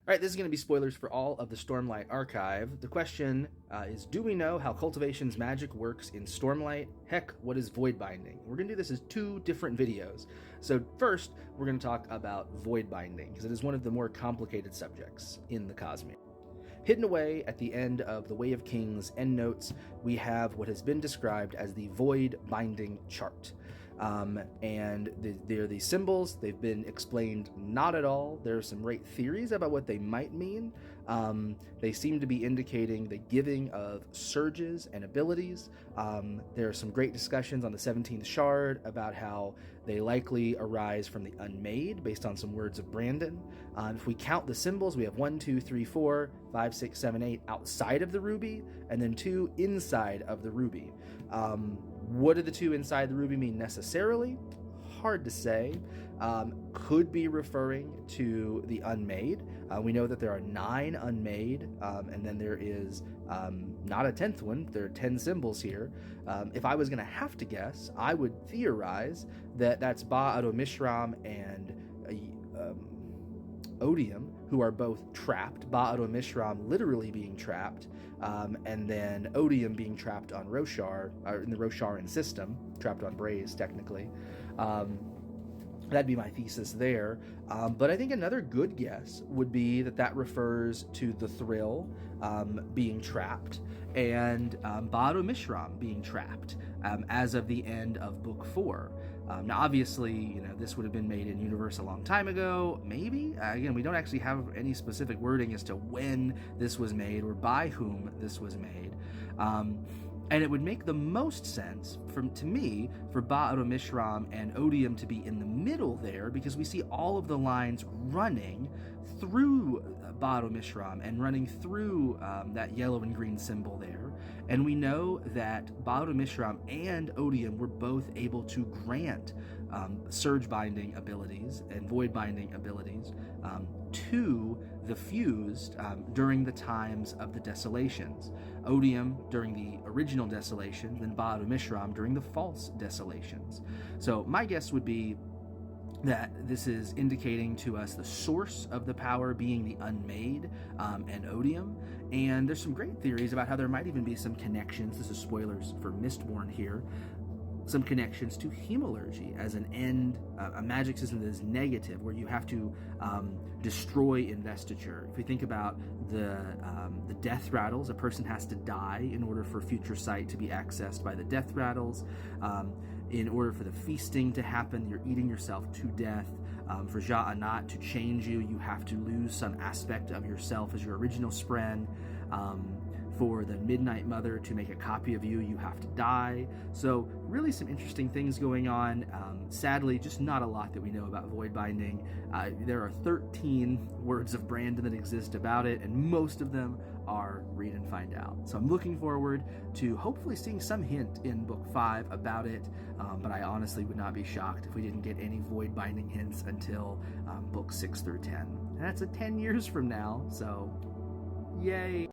All right, this is going to be spoilers for all of the Stormlight archive. The question is, do we know how Cultivation's magic works in Stormlight? Heck, what is Voidbinding? We're going to do this as two different videos. So first, we're going to talk about Voidbinding, because it is one of the more complicated subjects in the Cosmere. Hidden away at the end of the Way of Kings endnotes, we have what has been described as the Voidbinding chart. And they're these symbols. They've been explained not at all. There are some great theories about what they might mean. They seem to be indicating the giving of surges and abilities. There are some great discussions on the 17th shard about how they likely arise from the Unmade based on some words of Brandon. If we count the symbols, we have 1, 2, 3, 4, 5, 6, 7, 8 outside of the ruby, and then 2 inside of the ruby. What do the 2 inside the ruby mean necessarily? Hard to say. Could be referring to the Unmade. We know that there are 9 Unmade, and then there is not a 10th one. There are 10 symbols here. If I was going to have to guess, I would theorize that that's Ba-Ado-Mishram and Odium, who are both trapped. Ba-Ado-Mishram literally being trapped, and then Odium being trapped on Roshar, or in the Rosharan system, trapped on Braze, technically. That'd be my thesis there. But I think another good guess would be that refers to the Thrill being trapped, and Ba-Ado-Mishram being trapped as of the end of Book 4. Now, obviously, this would have been made in universe a long time ago, maybe? Again, we don't actually have any specific wording as to when this was made or by whom this was made. And it would make the most sense, to me, for Ba-Ado-Mishram and Odium to be in the middle there, because we see all of the lines running through Ba-Ado-Mishram and running through that yellow and green symbol there. And we know that Ba-Ado-Mishram and Odium were both able to grant surge binding abilities and void binding abilities to the fused during the times of the desolations. Odium during the original desolation, then Ba-Ado-Mishram during the false desolations. So my guess would be that this is indicating to us the source of the power being the Unmade and Odium. And there's some great theories about how there might even be some connections, this is spoilers for Mistborn here, some connections to Hemalurgy as an end, a magic system that is negative, where you have to destroy investiture. If we think about the death rattles, a person has to die in order for future sight to be accessed by the death rattles. In order for the feasting to happen, you're eating yourself to death. For Ja'anat to change you, you have to lose some aspect of yourself as your original spren. For the Midnight Mother to make a copy of you, you have to die. So really some interesting things going on. Sadly, just not a lot that we know about Voidbinding. There are 13 words of Brandon that exist about it, and most of them are read and find out. So I'm looking forward to hopefully seeing some hint in Book 5 about it, but I honestly would not be shocked if we didn't get any Voidbinding hints until Book 6 through 10. And that's 10 years from now, so yay!